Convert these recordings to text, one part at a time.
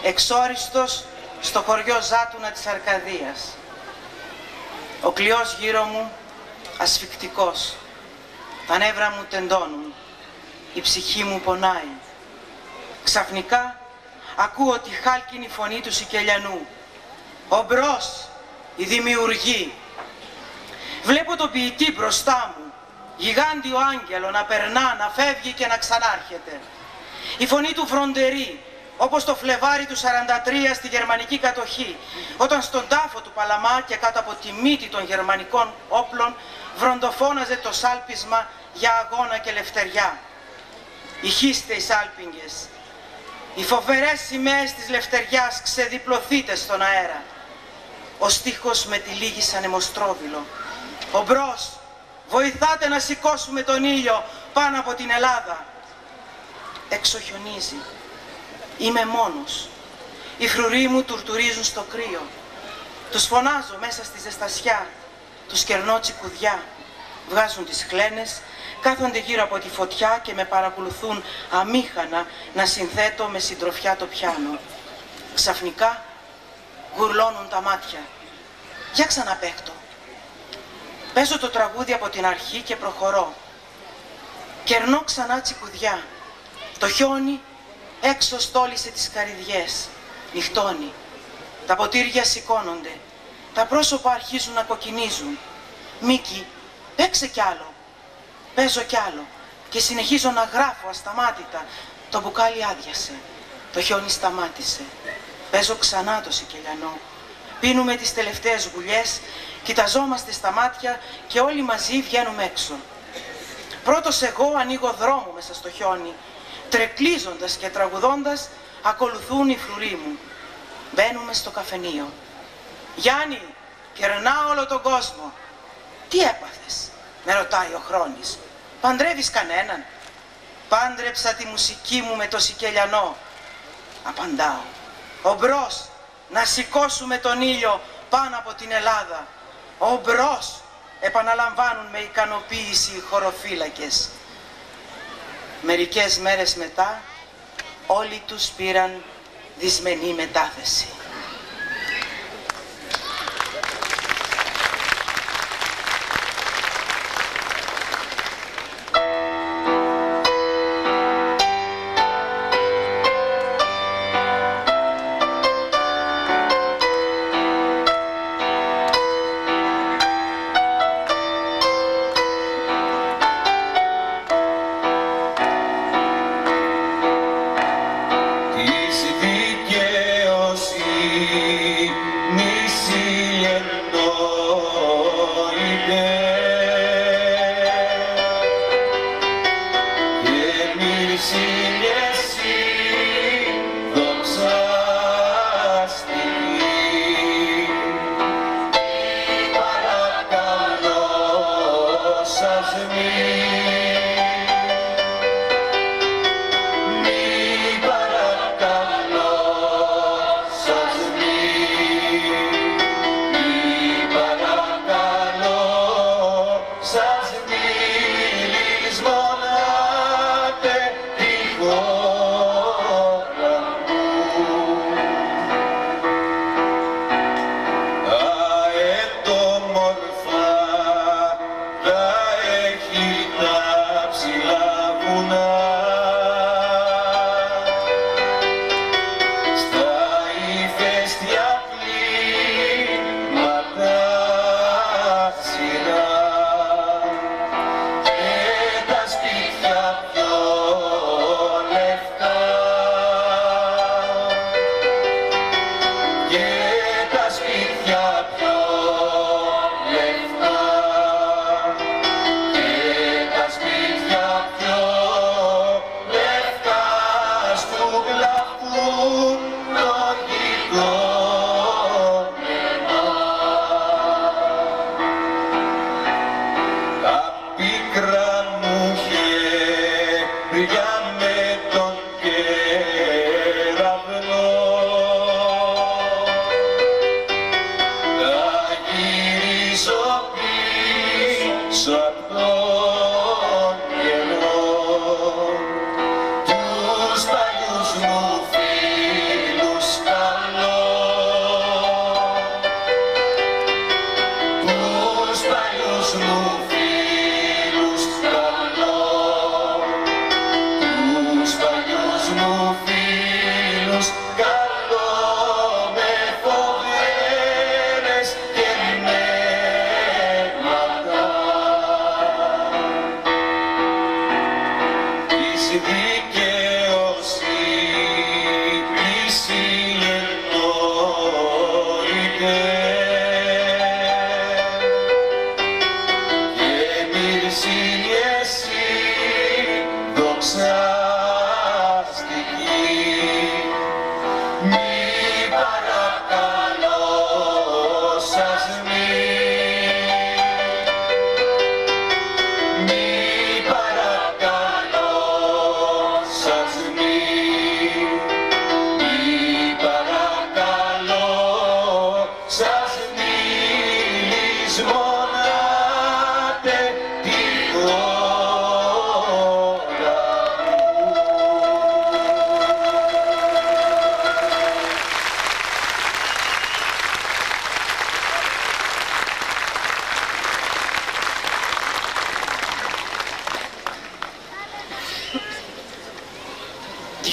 Εξόριστος στο χωριό Ζάτουνα της Αρκαδίας. Ο κλειός γύρω μου ασφυκτικός. Τα νεύρα μου τεντώνουν. Η ψυχή μου πονάει. Ξαφνικά ακούω τη χάλκινη φωνή του Σικελιανού. «Ομπρός, η δημιουργή». Βλέπω τον ποιητή μπροστά μου, γιγάντιο άγγελο να περνά, να φεύγει και να ξανάρχεται. Η φωνή του φροντερή, όπως το Φλεβάρι του 43 στη γερμανική κατοχή, όταν στον τάφο του Παλαμά και κάτω από τη μύτη των γερμανικών όπλων βροντοφώναζε το σάλπισμα για αγώνα και ελευθεριά. Ηχείστε οι σάλπιγγες, οι φοβερές σημαίες της λευτεριάς ξεδιπλωθείτε στον αέρα. Ο στίχος με τυλίγει σαν αιμοστρόβιλο. Ομπρός, βοηθάτε να σηκώσουμε τον ήλιο πάνω από την Ελλάδα. Έξω χιονίζει. Είμαι μόνος. Οι φρουροί μου τουρτουρίζουν στο κρύο. Τους φωνάζω μέσα στη ζεστασιά. Τους κερνώ τσικουδιά. Βγάζουν τις χλένες, κάθονται γύρω από τη φωτιά και με παρακολουθούν αμήχανα να συνθέτω με συντροφιά το πιάνο. Ξαφνικά γουρλώνουν τα μάτια. Για ξαναπαίχτω. Παίζω το τραγούδι από την αρχή και προχωρώ. Κερνώ ξανά τσικουδιά. Το χιόνι έξω στόλισε τις καρυδιές. Νυχτώνει. Τα ποτήρια σηκώνονται. Τα πρόσωπα αρχίζουν να κοκκινίζουν. Μίκη, παίξε κι άλλο. Παίζω κι άλλο. Και συνεχίζω να γράφω ασταμάτητα. Το μπουκάλι άδειασε. Το χιόνι σταμάτησε. Παίζω ξανά το Σικελιανό. Πίνουμε τις τελευταίες γουλιές, κοιταζόμαστε στα μάτια και όλοι μαζί βγαίνουμε έξω. Πρώτος εγώ ανοίγω δρόμο μέσα στο χιόνι. Τρεκλίζοντας και τραγουδώντας ακολουθούν οι φρουροί μου. Μπαίνουμε στο καφενείο. «Γιάννη, κερνάω όλο τον κόσμο. Τι έπαθες, με ρωτάει ο Χρόνης. Παντρεύεις κανέναν? Πάντρεψα τη μουσική μου με το Σικελιανό. Απαντάω. Ομπρός, να σηκώσουμε τον ήλιο πάνω από την Ελλάδα. Ομπρός, επαναλαμβάνουν με ικανοποίηση οι χωροφύλακες. Μερικές μέρες μετά όλοι τους πήραν δυσμενή μετάθεση.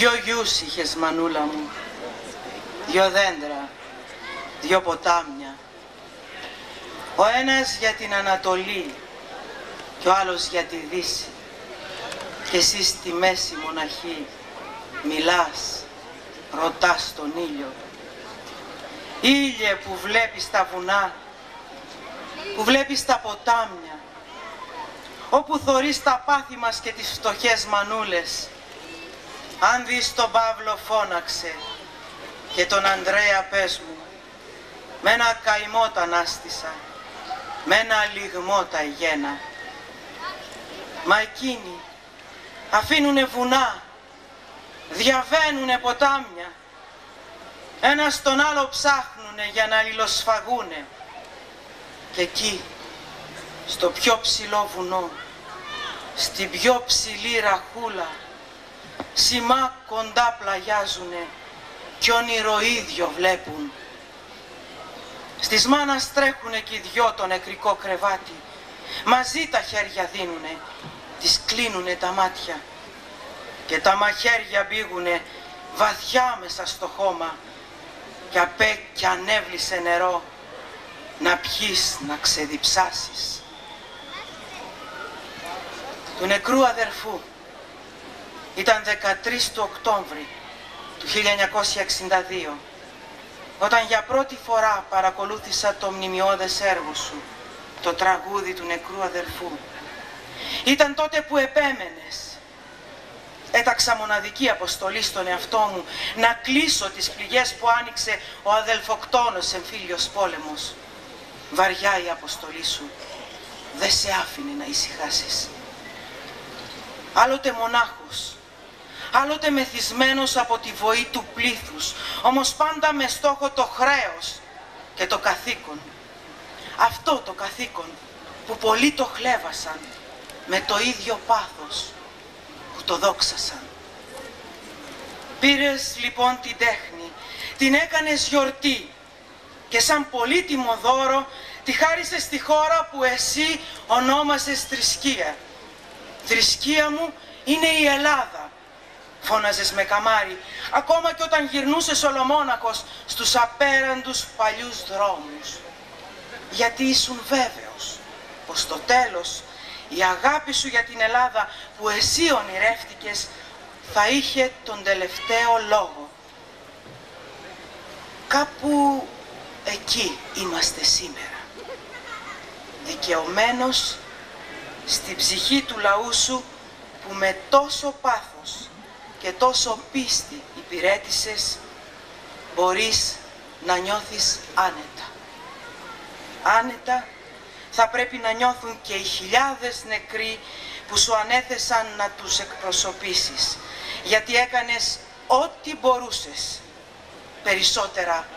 Δυο γιους είχες, μανούλα μου, δυο δέντρα, δυο ποτάμια. Ο ένας για την Ανατολή και ο άλλος για τη Δύση. Και εσύ στη μέση μοναχή μιλάς, ρωτάς τον ήλιο. Ήλιε που βλέπεις τα βουνά, που βλέπεις τα ποτάμια, όπου θωρείς τα πάθη μας και τις φτωχές μανούλες. Αν δεις τον Παύλο φώναξε και τον Ανδρέα πες μου, με ένα καημό τα ανάστησα, με ένα λιγμό τα ηγένα. Μα εκείνοι αφήνουνε βουνά, διαβαίνουνε ποτάμια, ένας τον άλλο ψάχνουνε για να αλληλοσφαγούνε. Και εκεί, στο πιο ψηλό βουνό, στην πιο ψηλή ραχούλα, σημά κοντά πλαγιάζουνε κι όνειρο ίδιο βλέπουν. Στις μάνας τρέχουνε κι οι δυο το νεκρικό κρεβάτι, μαζί τα χέρια δίνουνε, τις κλείνουνε τα μάτια και τα μαχαίρια μπήγουνε βαθιά μέσα στο χώμα κι απέ κι ανέβλησε νερό να πιείς, να ξεδιψάσεις. Του νεκρού αδερφού ήταν 13 του Οκτώβρη του 1962, όταν για πρώτη φορά παρακολούθησα το μνημειώδες έργο σου, το τραγούδι του νεκρού αδερφού. Ήταν τότε που επέμενες. Έταξα μοναδική αποστολή στον εαυτό μου να κλείσω τις πληγές που άνοιξε ο αδελφοκτόνος εμφύλιος πόλεμος. Βαριά η αποστολή σου, δεν σε άφηνε να ησυχάσεις. Άλλοτε μονάχος, άλλοτε μεθυσμένος από τη βοή του πλήθους, όμως πάντα με στόχο το χρέος και το καθήκον. Αυτό το καθήκον που πολλοί το χλέβασαν με το ίδιο πάθος που το δόξασαν. Πήρες λοιπόν την τέχνη, την έκανες γιορτή και σαν πολύτιμο δώρο τη χάρισες στη χώρα που εσύ ονόμασες θρησκεία. Θρησκεία μου είναι η Ελλάδα, φώναζες με καμάρι, ακόμα και όταν γυρνούσες ολομόναχος στους απέραντους παλιούς δρόμους. Γιατί ήσουν βέβαιος πως στο τέλος η αγάπη σου για την Ελλάδα που εσύ ονειρεύτηκες θα είχε τον τελευταίο λόγο. Κάπου εκεί είμαστε σήμερα, δικαιωμένος στην ψυχή του λαού σου που με τόσο πάθος και τόσο πίστη υπηρέτησες, μπορείς να νιώθεις άνετα. Άνετα θα πρέπει να νιώθουν και οι χιλιάδες νεκροί που σου ανέθεσαν να τους εκπροσωπήσεις, γιατί έκανες ό,τι μπορούσες, περισσότερα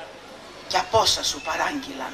κι από όσα σου παράγγειλαν.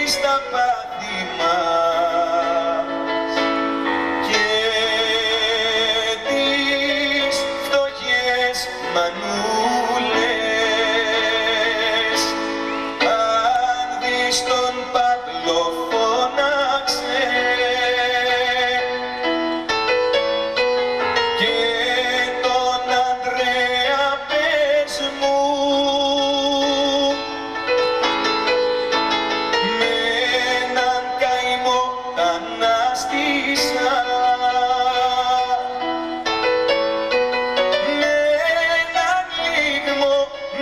Στα ανάστησα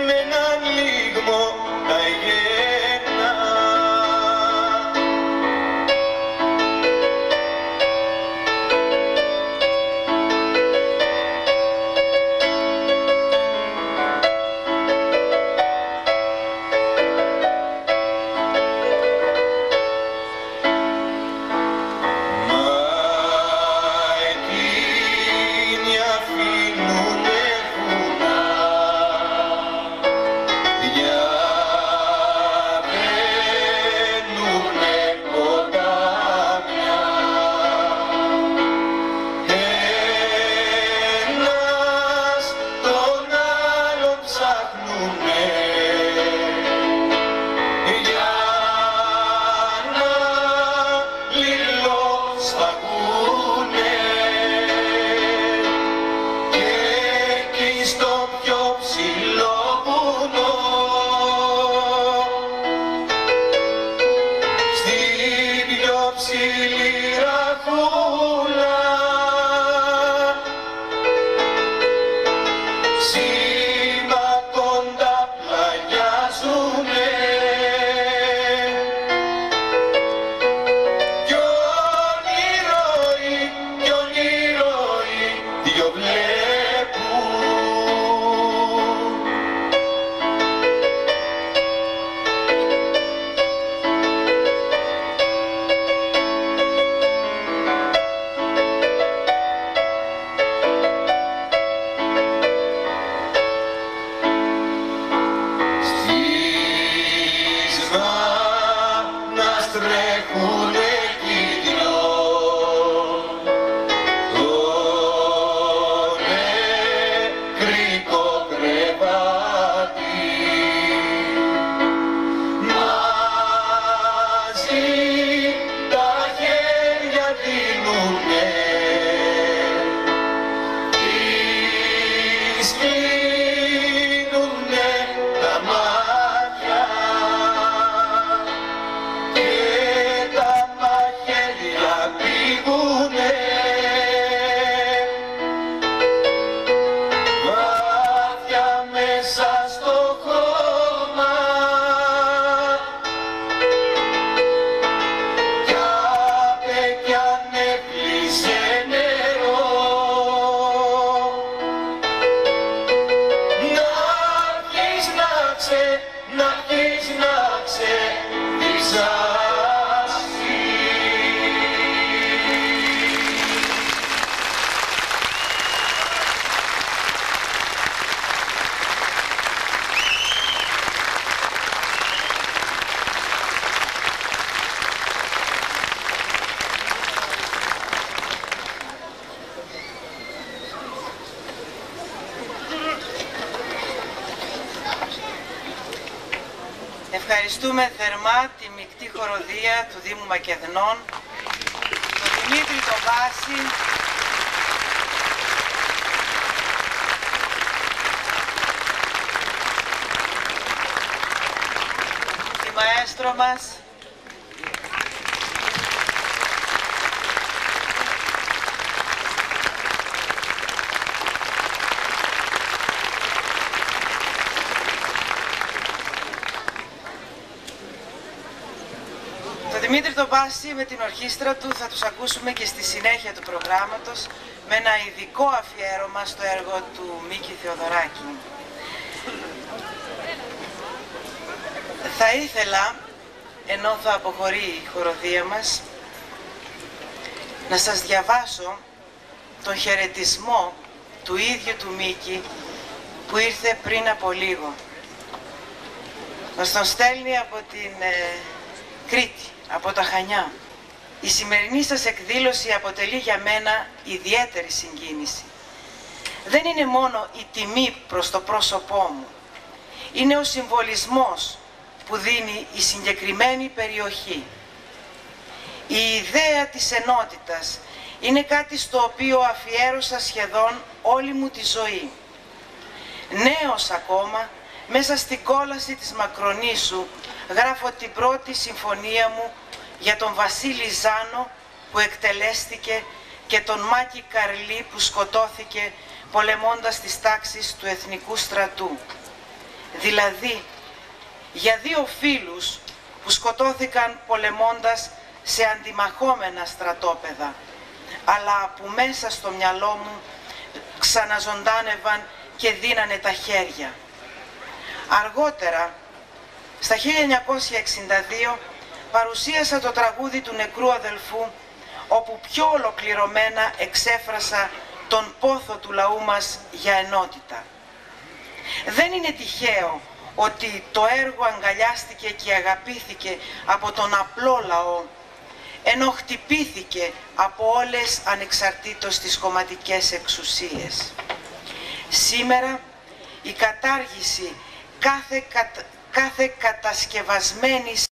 με έναν λίγμο τα γέννα. Ευχαριστούμε θερμά τη μεικτή χοροδία του Δήμου Μακεδνών, τον Δημήτρη τον Βάση, τη μαέστρο μας, Δημήτρη τον Βάση με την ορχήστρα του θα τους ακούσουμε και στη συνέχεια του προγράμματος με ένα ειδικό αφιέρωμα στο έργο του Μίκη Θεοδωράκη. Θα ήθελα, ενώ θα αποχωρεί η χοροδία μας, να σας διαβάσω τον χαιρετισμό του ίδιου του Μίκη που ήρθε πριν από λίγο. Μας τον στέλνει από την Κρήτη, από τα Χανιά. Η σημερινή σας εκδήλωση αποτελεί για μένα ιδιαίτερη συγκίνηση. Δεν είναι μόνο η τιμή προς το πρόσωπό μου. Είναι ο συμβολισμός που δίνει η συγκεκριμένη περιοχή. Η ιδέα της ενότητας είναι κάτι στο οποίο αφιέρωσα σχεδόν όλη μου τη ζωή. Νέος ακόμα, μέσα στην κόλαση της Μακρονήσου, γράφω την πρώτη συμφωνία μου για τον Βασίλη Ζάνο που εκτελέστηκε και τον Μάκη Καρλή που σκοτώθηκε πολεμώντας τις τάξεις του Εθνικού Στρατού. Δηλαδή, για δύο φίλους που σκοτώθηκαν πολεμώντας σε αντιμαχόμενα στρατόπεδα, αλλά που μέσα στο μυαλό μου ξαναζωντάνευαν και δίνανε τα χέρια. Αργότερα, στα 1962, παρουσίασα το τραγούδι του νεκρού αδελφού, όπου πιο ολοκληρωμένα εξέφρασα τον πόθο του λαού μας για ενότητα. Δεν είναι τυχαίο ότι το έργο αγκαλιάστηκε και αγαπήθηκε από τον απλό λαό, ενώ χτυπήθηκε από όλες ανεξαρτήτως τις κομματικές εξουσίες. Σήμερα η κατάργηση κάθε κατασκευασμένης